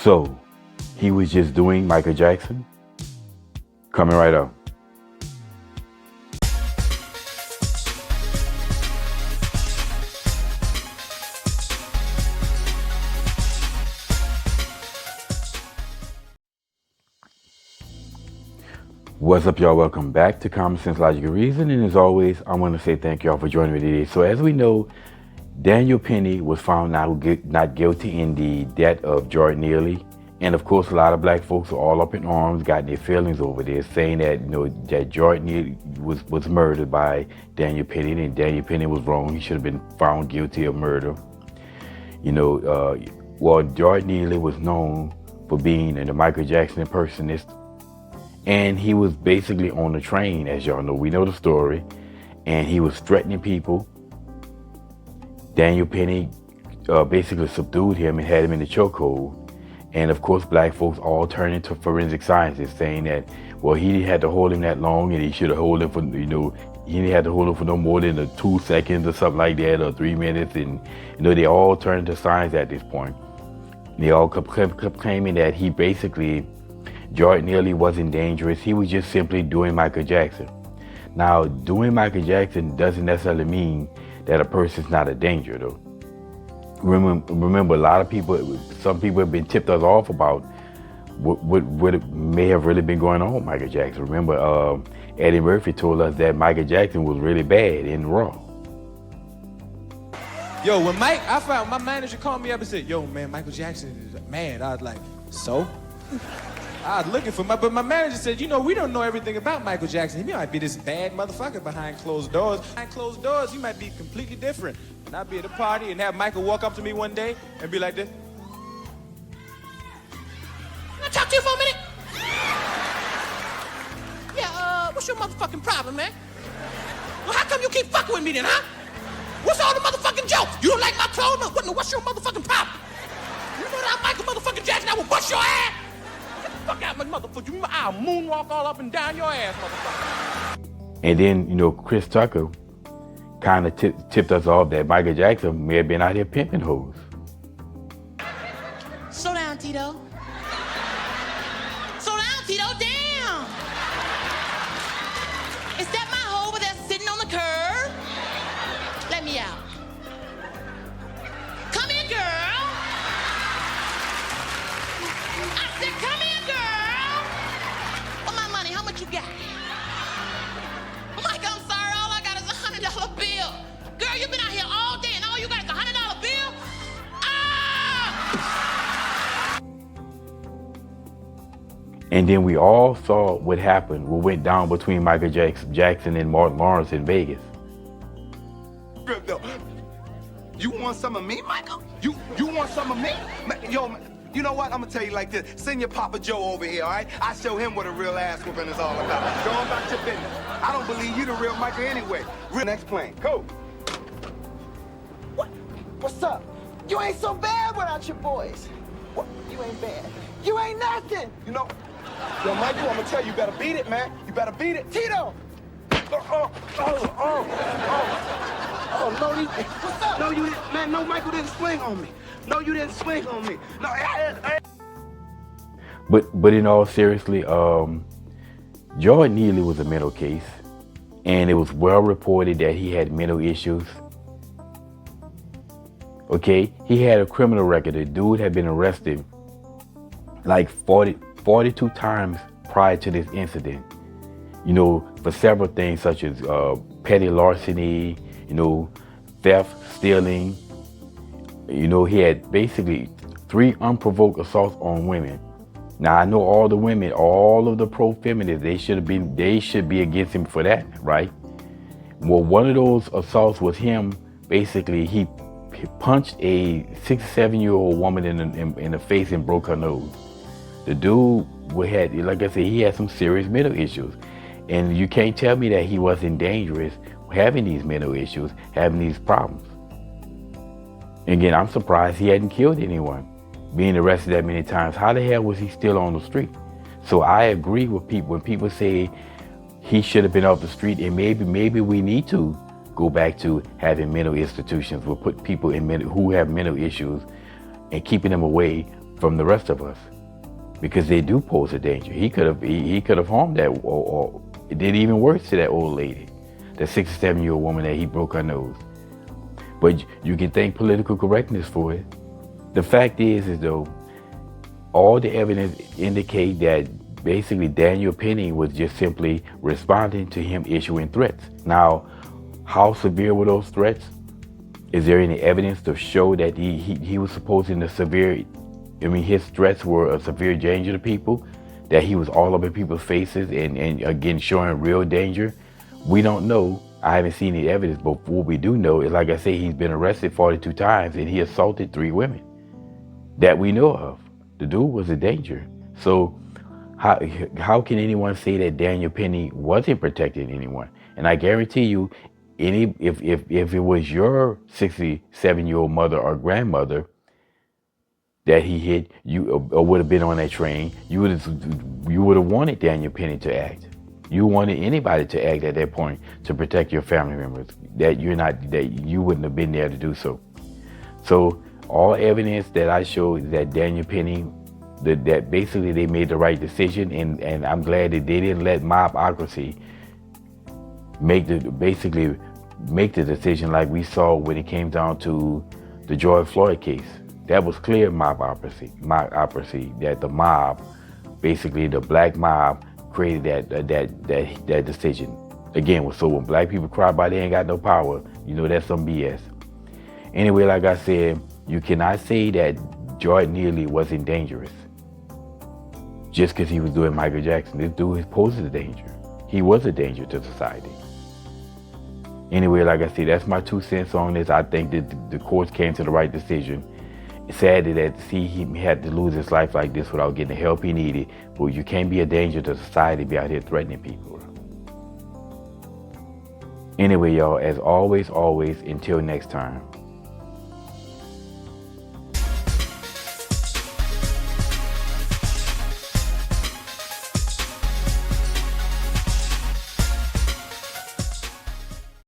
So, he was just doing Michael Jackson? Coming right up. What's up, y'all? Welcome back to Common Sense, Logic, and Reason. And as always, I want to say thank y'all for joining me today. So as we know, Daniel Penny was found not guilty in the death of Jordan Neely. And of course, a lot of black folks are all up in arms, got their feelings over this, saying that, that Jordan Neely was murdered by Daniel Penny, and Daniel Penny was wrong. He should have been found guilty of murder. Well, Jordan Neely was known for being a Michael Jackson impersonist. And he was basically on the train, as y'all know. We know the story. And he was threatening people. Daniel Penny basically subdued him and had him in the chokehold. And of course, black folks all turned into forensic scientists, saying that, well, he didn't have to hold him that long, and he should have held him for, he didn't have to hold him for no more than 2 seconds or something like that, or 3 minutes. And, they all turned into science at this point. And they all kept claiming that he basically, Jordan Neely wasn't dangerous. He was just simply doing Michael Jackson. Now, doing Michael Jackson doesn't necessarily mean that a person's not a danger, though. Remember, a lot of people, some people have been tipped us off about what may have really been going on with Michael Jackson. Remember, Eddie Murphy told us that Michael Jackson was really bad in Raw. Yo, when I found my manager called me up and said, yo, man, Michael Jackson is mad. I was like, so? I was looking for but my manager said, we don't know everything about Michael Jackson. He might be this bad motherfucker behind closed doors. Behind closed doors, he might be completely different. And I'd be at a party and have Michael walk up to me one day and be like this. Can I talk to you for a minute? Yeah, what's your motherfucking problem, man? Well, how come you keep fucking with me then, huh? What's all the motherfucking jokes? You don't like my clothes? No, what's your motherfucking problem? You know that I'm Michael motherfucking Jackson, I will bust your ass. Fuck out, my motherfucker. I'll moonwalk all up and down your ass, motherfucker. And then, Chris Tucker kind of tipped us off that Michael Jackson may have been out here pimping hoes. Slow down, Tito. Slow down, Tito. Damn. Is that my hoe over there sitting on the curb? Let me out. Come here, girl. I said, come here, girl. For my money, how much you got? Mike, I'm sorry, all I got is $100 bill. Girl, you've been out here all day and all you got is $100 bill? Ah! And then we all saw what happened, what went down between Michael Jackson and Martin Lawrence in Vegas. You want some of me, Michael? You want some of me? Yo, you know what? I'm gonna tell you like this. Send your Papa Joe over here, all right? I show him what a real ass whooping is all about. Go on about your business. I don't believe you the real Michael anyway. Next plane, go. What? What's up? You ain't so bad without your boys. What? You ain't bad. You ain't nothing. Yo, Michael, I'm gonna tell you, you better beat it, man. You better beat it. Tito! Oh, no, What's up? No, you didn't, man. No, Michael didn't swing on me. No, you didn't swing on me. No, But in all seriously, Jordan Neely was a mental case, and it was well reported that he had mental issues. Okay, he had a criminal record. The dude had been arrested like 42 times prior to this incident. For several things such as petty larceny, theft, stealing. He had basically 3 unprovoked assaults on women. Now, I know all the women, all of the pro-feminists, they should be against him for that, right? Well, one of those assaults was him, basically, he punched a 6-7-year-old woman in the face and broke her nose. The dude had, like I said, he had some serious mental issues. And you can't tell me that he wasn't dangerous having these mental issues, having these problems. Again, I'm surprised he hadn't killed anyone. Being arrested that many times, how the hell was he still on the street? So I agree with people when people say he should have been off the street, and maybe we need to go back to having mental institutions. We'll put people in who have mental issues and keeping them away from the rest of us, because they do pose a danger. He could have harmed that, or it did even worse to that old lady, that 67-year-old woman that he broke her nose. But you can thank political correctness for it. The fact is though, all the evidence indicate that basically Daniel Penny was just simply responding to him issuing threats. Now, how severe were those threats? Is there any evidence to show that he was supposing the severe, his threats were a severe danger to people, that he was all up in people's faces and again showing real danger? We don't know. I haven't seen any evidence, but what we do know is, like I say, he's been arrested 42 times and he assaulted 3 women that we know of. The dude was a danger. So how can anyone say that Daniel Penny wasn't protecting anyone? And I guarantee you, if it was your 67-year-old mother or grandmother that he hit, you or would have been on that train, you would have wanted Daniel Penny to act. You wanted anybody to act at that point to protect your family members. That you wouldn't have been there to do so. So all evidence that I show is that Daniel Penny, that basically they made the right decision, and I'm glad that they didn't let mobocracy make the decision like we saw when it came down to the George Floyd case. That was clear mobocracy, that the mob, basically the black mob, created that decision. Again, so when black people cry about they ain't got no power, that's some BS. Anyway, like I said, you cannot say that Jordan Neely wasn't dangerous just because he was doing Michael Jackson. This dude poses a danger. He was a danger to society. Anyway, like I said, that's my 2 cents on this. I think that the courts came to the right decision. It's sad that he had to lose his life like this without getting the help he needed. But you can't be a danger to society, be out here threatening people. Anyway, y'all, as always, until next time.